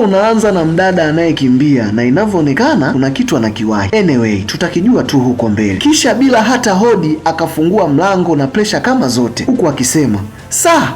unaanza na mdada anayekimbia na inavyoonekana kuna kitu anakiwahi. Anyway, tutakijua tu huko mbele. Kisha bila hata hodi akafungua mlango na presha kama zote, huku akisema saa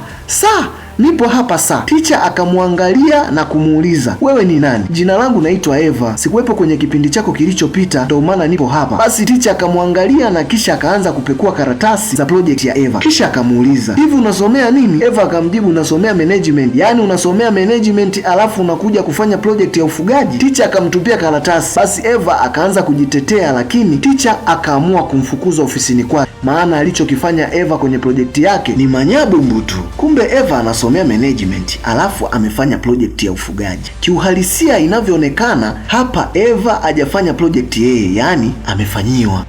nipo hapa saa. Ticha akamwangalia na kumuuliza, wewe ni nani? Jina langu naitwa Eva, sikuwepo kwenye kipindi chako kilichopita, ndio maana nipo hapa. Basi Ticha akamwangalia na kisha akaanza kupekua karatasi za project ya Eva. Kisha akamuuliza, hivi unasomea nini? Eva akamjibu, unasomea management. Yaani unasomea management alafu unakuja kufanya project ya ufugaji? Ticha akamtupia karatasi. Basi Eva akaanza kujitetea, lakini Ticha akaamua kumfukuza ofisini kwake, maana alichokifanya Eva kwenye project yake ni manyabumbu tu. Kumbe Eva anasomea management alafu amefanya project ya ufugaji. Kiuhalisia inavyoonekana hapa, Eva hajafanya project yeye, yani amefanyiwa.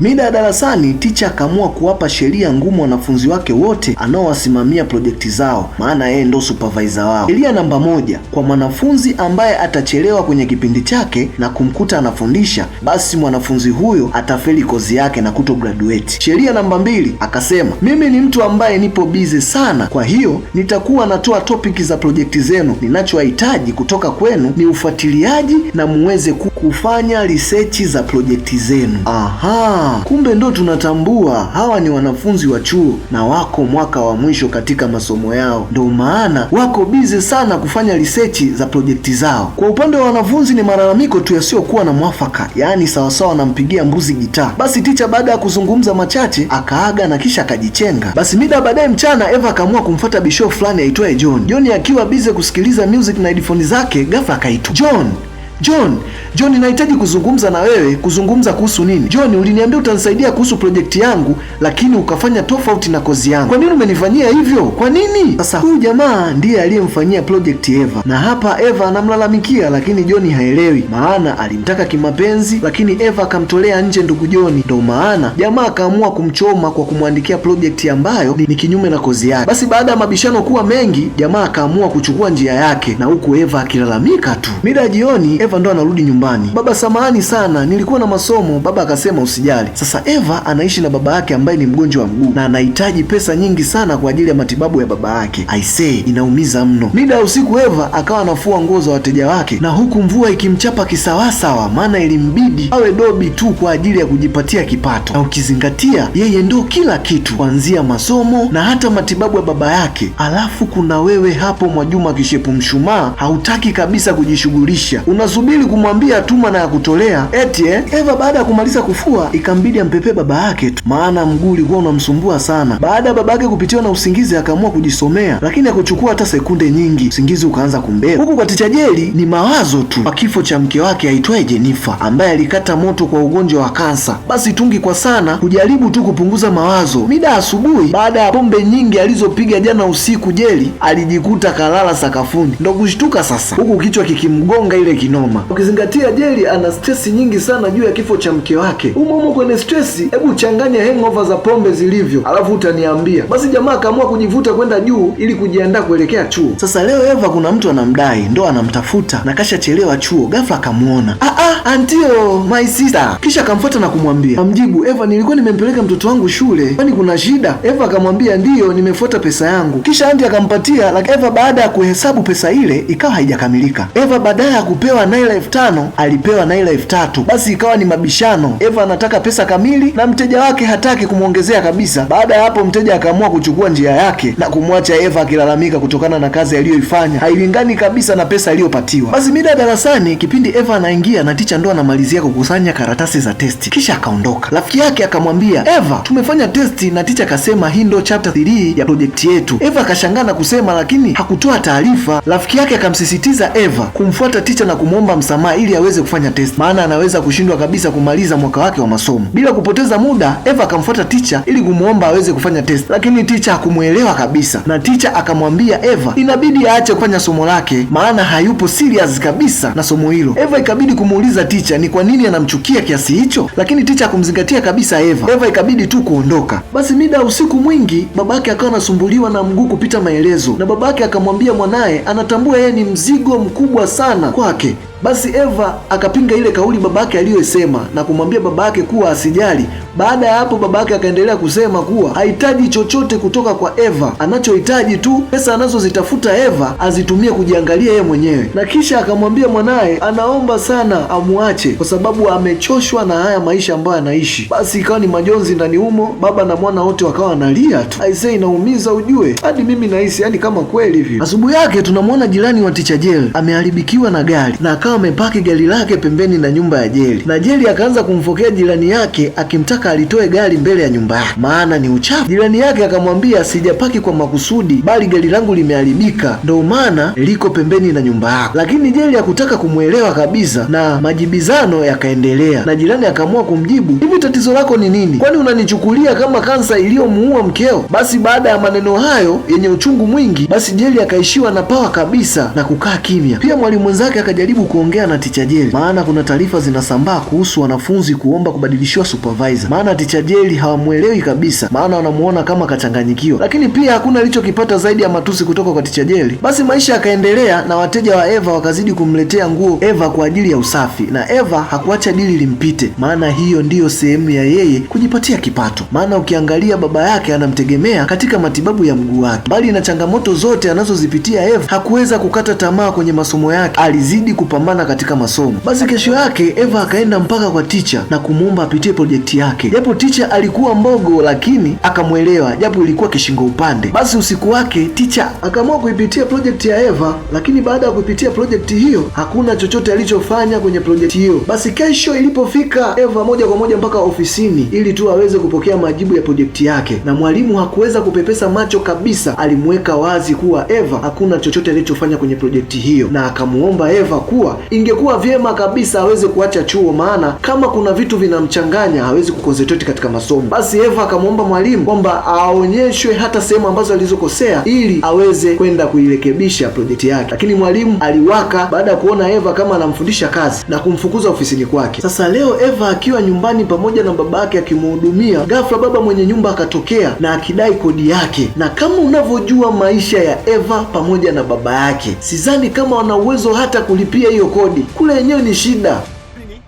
Mida ya darasani, Ticha akaamua kuwapa sheria ngumu wanafunzi wake wote anaowasimamia projekti zao, maana yeye ndo supervisor wao. Sheria namba 1, kwa mwanafunzi ambaye atachelewa kwenye kipindi chake na kumkuta anafundisha, basi mwanafunzi huyo atafeli kozi yake na kuto graduate. Sheria namba 2, akasema, mimi ni mtu ambaye nipo busy sana, kwa hiyo nitakuwa natoa topic za projekti zenu. Ninachohitaji kutoka kwenu ni ufuatiliaji na muweze kufanya research za projekti zenu. Aha, kumbe ndo tunatambua hawa ni wanafunzi wa chuo na wako mwaka wa mwisho katika masomo yao, ndo maana wako busy sana kufanya research za projekti zao. Kwa upande wa wanafunzi ni malalamiko tu yasiyokuwa na mwafaka, yaani sawasawa nampigia mbuzi gitaa. Basi Ticha baada ya kuzungumza machache akaaga na kisha akajichenga. Basi mida baadaye mchana, Eva akaamua kumfuata bisho fulani aitwaye John. John akiwa busy kusikiliza music na headphone zake, ghafla akaitwa, John, nahitaji kuzungumza na wewe. Kuzungumza kuhusu nini? John, uliniambia utanisaidia kuhusu projekti yangu, lakini ukafanya tofauti na kozi yangu. Kwa nini umenifanyia hivyo? Kwa nini? Sasa huyu jamaa ndiye aliyemfanyia projekti Eva, na hapa Eva anamlalamikia, lakini John haelewi, maana alimtaka kimapenzi, lakini Eva akamtolea nje ndugu John. Ndio maana jamaa akaamua kumchoma kwa kumwandikia projekti ambayo ni kinyume na kozi yake. Basi baada ya mabishano kuwa mengi, jamaa akaamua kuchukua njia yake, na huku Eva akilalamika tu. Mida jioni, Eva ndo anarudi nyumbani. Baba, samahani sana, nilikuwa na masomo. Baba akasema usijali. Sasa Eva anaishi na baba yake ambaye ni mgonjwa wa mguu na anahitaji pesa nyingi sana kwa ajili ya matibabu ya baba yake. I say, inaumiza mno. Mida ya usiku, Eva akawa anafua nguo za wateja wake, na huku mvua ikimchapa kisawasawa, maana ilimbidi awe dobi tu kwa ajili ya kujipatia kipato, na ukizingatia yeye ndo kila kitu, kuanzia masomo na hata matibabu ya baba yake. Alafu kuna wewe hapo Mwajuma kishepu mshumaa, hautaki kabisa kujishughulisha, unasubiri kumwambia tuma na ya kutolea eti Eva baada ya kumaliza kufua ikambidi ampepee baba yake tu, maana mguu ulikuwa unamsumbua sana. Baada ya baba yake kupitiwa na usingizi akaamua kujisomea, lakini hakuchukua hata sekunde nyingi, usingizi ukaanza kumbeba. Huku kwa Ticha Jeli ni mawazo tu kwa kifo cha mke wake aitwaye Jennifer ambaye alikata moto kwa ugonjwa wa kansa. Basi tungi kwa sana kujaribu tu kupunguza mawazo. Mida asubuhi, baada ya pombe nyingi alizopiga jana usiku, Jeli alijikuta kalala sakafuni, ndo kushtuka sasa, huku kichwa kikimgonga ile kinoma. Ukizingatia Jeli ana stress nyingi sana juu ya kifo cha mke wake. Umo kwenye stress, hebu changanya hangover za pombe zilivyo, alafu utaniambia. Basi jamaa akaamua kujivuta kwenda juu ili kujiandaa kuelekea chuo. Sasa leo Eva kuna mtu anamdai, ndo anamtafuta na kashachelewa chuo. Ghafla akamuona, antio my sister. Kisha akamfuata na kumwambia, amjibu, Eva, nilikuwa nimempeleka mtoto wangu shule, kwani kuna shida? Eva akamwambia, ndiyo, nimefuata pesa yangu. Kisha anti akampatia, lakini Eva baada ya kuhesabu pesa ile ikawa haijakamilika. Eva badala ya kupewa naira 5,000 alipewa naira 3,000. Basi ikawa ni mabishano. Eva anataka pesa kamili na mteja wake hataki kumwongezea kabisa. Baada ya hapo, mteja akaamua kuchukua njia yake na kumwacha Eva akilalamika kutokana na kazi aliyoifanya hailingani kabisa na pesa aliyopatiwa. Basi mida darasani, kipindi Eva anaingia na Ticha ndo anamalizia kukusanya karatasi za testi, kisha akaondoka. Rafiki yake akamwambia, Eva, tumefanya testi na Ticha akasema hii ndo chapter 3 ya project yetu. Eva akashangaa na kusema, lakini hakutoa taarifa. Rafiki yake akamsisitiza Eva kumfuata Ticha na kumwomba msamaha ili aweze kufanya test, maana anaweza kushindwa kabisa kumaliza mwaka wake wa masomo. Bila kupoteza muda, Eva akamfuata Ticha ili kumuomba aweze kufanya test, lakini Ticha hakumuelewa kabisa, na Ticha akamwambia Eva inabidi aache kufanya somo lake, maana hayupo serious kabisa na somo hilo. Eva ikabidi kumuuliza Ticha ni kwa nini anamchukia kiasi hicho, lakini Ticha hakumzingatia kabisa Eva. Eva ikabidi tu kuondoka. Basi mida usiku mwingi, babake akawa anasumbuliwa na mguu kupita maelezo, na babake akamwambia mwanaye anatambua yeye ni mzigo mkubwa sana kwake. Basi Eva akapinga ile kauli babake aliyosema na kumwambia babake kuwa asijali, Baada ya hapo babake akaendelea kusema kuwa hahitaji chochote kutoka kwa Eva, anachohitaji tu pesa anazozitafuta Eva azitumie kujiangalia yeye mwenyewe, na kisha akamwambia mwanaye anaomba sana amuache kwa sababu amechoshwa na haya maisha ambayo anaishi. Basi ikawa ni majonzi ndani humo, baba na mwana wote wakawa wanalia tu. Aisee, inaumiza ujue, hadi mimi nahisi yani kama kweli hivi. Asubuhi yake tunamwona jirani wa Ticha Jerry ameharibikiwa na gari na akawa amepaki gari lake pembeni na nyumba ya Jerry, na Jerry akaanza kumfokea jirani yake akimtaka alitoe gari mbele ya nyumba yake maana ni uchafu. Jirani yake akamwambia sijapaki kwa makusudi, bali gari langu limeharibika ndio maana liko pembeni na nyumba yako. Lakini Jerry hakutaka kumwelewa kabisa na majibizano yakaendelea, na jirani akaamua kumjibu, hivi tatizo lako ni nini? Kwani unanichukulia kama kansa iliyomuua mkeo? Basi baada ya maneno hayo yenye uchungu mwingi, basi Jerry akaishiwa na pawa kabisa na kukaa kimya. Pia mwalimu mwenzake akajaribu kuongea na Ticha Jerry, maana kuna taarifa zinasambaa kuhusu wanafunzi kuomba kubadilishiwa supervisor, maana Ticha Jerry hawamuelewi kabisa, maana wanamuona kama kachanganyikiwa. Lakini pia hakuna alichokipata zaidi ya matusi kutoka kwa Ticha Jerry. Basi maisha yakaendelea na wateja wa Eva wakazidi kumletea nguo Eva kwa ajili ya usafi, na Eva hakuacha dili limpite, maana hiyo ndiyo sehemu ya yeye kujipatia kipato. Maana ukiangalia baba yake anamtegemea katika matibabu ya mguu wake. Bali na changamoto zote anazozipitia Eva hakuweza kukata tamaa kwenye masomo yake, alizidi kupambana katika masomo. Basi kesho yake Eva akaenda mpaka kwa Ticha na kumuomba apitie projekti yake, japo Ticha alikuwa mbogo lakini akamwelewa, japo ilikuwa kishingo upande. Basi usiku wake Ticha akaamua kuipitia projekti ya Eva, lakini baada ya kuipitia projekti hiyo hakuna chochote alichofanya kwenye projekti hiyo. Basi kesho ilipofika, Eva moja kwa moja mpaka ofisini ili tu aweze kupokea majibu ya projekti yake, na mwalimu hakuweza kupepesa macho kabisa, alimweka wazi kuwa Eva hakuna chochote alichofanya kwenye projekti hiyo, na akamuomba Eva kuwa ingekuwa vyema kabisa aweze kuacha chuo, maana kama kuna vitu vinamchanganya hawezi kuconcentrate katika masomo. Basi Eva akamwomba mwalimu kwamba aonyeshwe hata sehemu ambazo alizokosea ili aweze kwenda kuirekebisha projekti yake, lakini mwalimu aliwaka baada ya kuona Eva kama anamfundisha kazi na kumfukuza ofisini kwake. Sasa leo Eva akiwa nyumbani pamoja na baba yake akimhudumia, ghafla baba mwenye nyumba akatokea na akidai kodi yake, na kama unavyojua maisha ya Eva pamoja na baba yake, sidhani kama wana uwezo hata kulipia hiyo kodi, kule yenyewe ni shida.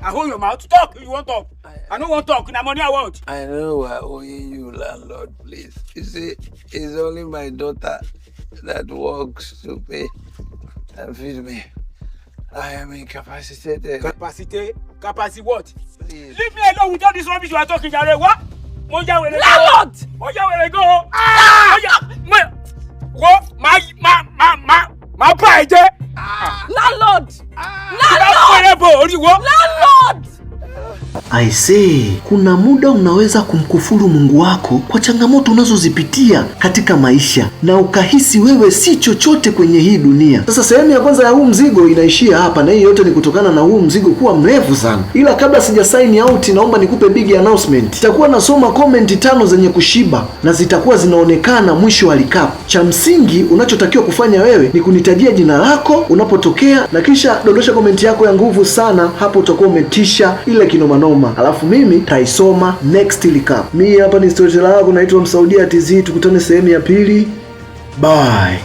I hold your mouth. Talk. You want talk? I don't want talk. Now money I want. I know I owe you, landlord. Please. You see, it's only my daughter that works to pay and feed me. I am incapacitated. Capacity what? Please. Leave me alone with all this rubbish you are talking, Jare. What? Landlord! Oya, where go? Oya, what? My pride. Landlord! Landlord! I say, kuna muda unaweza kumkufuru Mungu wako kwa changamoto unazozipitia katika maisha na ukahisi wewe si chochote kwenye hii dunia. Sasa sehemu ya kwanza ya huu mzigo inaishia hapa, na hii yote ni kutokana na huu mzigo kuwa mrefu sana. Ila kabla sija sign out, naomba nikupe big announcement. Nitakuwa nasoma comment 5 zenye kushiba na zitakuwa zinaonekana mwisho wa recap. Cha msingi unachotakiwa kufanya wewe ni kunitajia jina lako unapotokea, na kisha dondosha comment yako ya nguvu sana, hapo utakuwa umetisha ile kinoma noma. Alafu mimi taisoma next recap. Mimi hapa ni storyteller wako, naitwa Msaudia TZ. Tukutane sehemu ya pili. Bye.